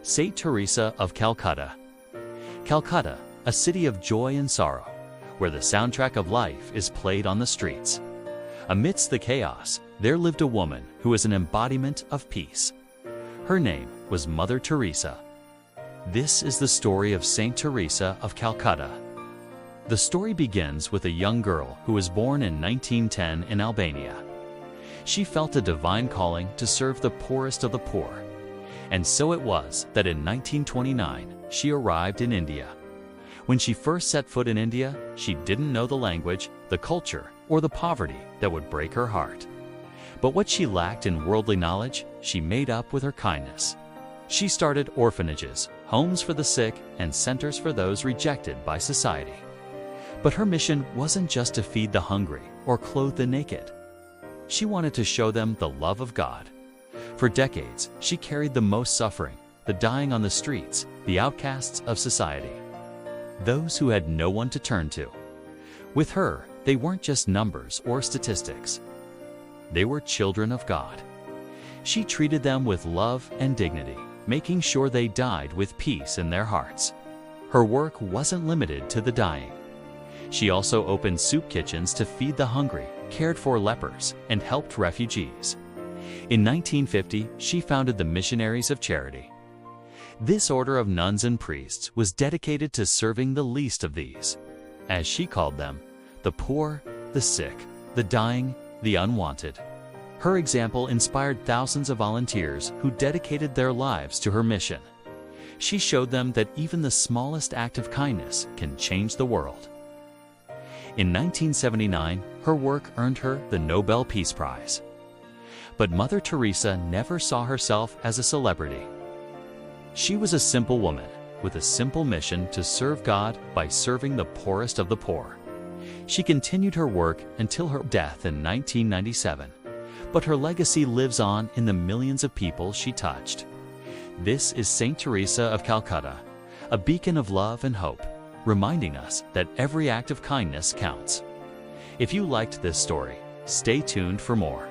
Saint Teresa of Calcutta. Calcutta, a city of joy and sorrow, where the soundtrack of life is played on the streets. Amidst the chaos, there lived a woman who was an embodiment of peace. Her name was Mother Teresa. This is the story of Saint Teresa of Calcutta. The story begins with a young girl who was born in 1910 in Albania. She felt a divine calling to serve the poorest of the poor. And so it was that in 1929, she arrived in India. When she first set foot in India, she didn't know the language, the culture, or the poverty that would break her heart. But what she lacked in worldly knowledge, she made up with her kindness. She started orphanages, homes for the sick, and centers for those rejected by society. But her mission wasn't just to feed the hungry or clothe the naked. She wanted to show them the love of God. For decades, she carried the most suffering, the dying on the streets, the outcasts of society, those who had no one to turn to. With her, they weren't just numbers or statistics. They were children of God. She treated them with love and dignity, making sure they died with peace in their hearts. Her work wasn't limited to the dying. She also opened soup kitchens to feed the hungry, cared for lepers, and helped refugees. In 1950, she founded the Missionaries of Charity. This order of nuns and priests was dedicated to serving the least of these, as she called them, the poor, the sick, the dying, the unwanted. Her example inspired thousands of volunteers who dedicated their lives to her mission. She showed them that even the smallest act of kindness can change the world. In 1979, her work earned her the Nobel Peace Prize. But Mother Teresa never saw herself as a celebrity. She was a simple woman with a simple mission to serve God by serving the poorest of the poor. She continued her work until her death in 1997, but her legacy lives on in the millions of people she touched. This is Saint Teresa of Calcutta, a beacon of love and hope, reminding us that every act of kindness counts. If you liked this story, stay tuned for more.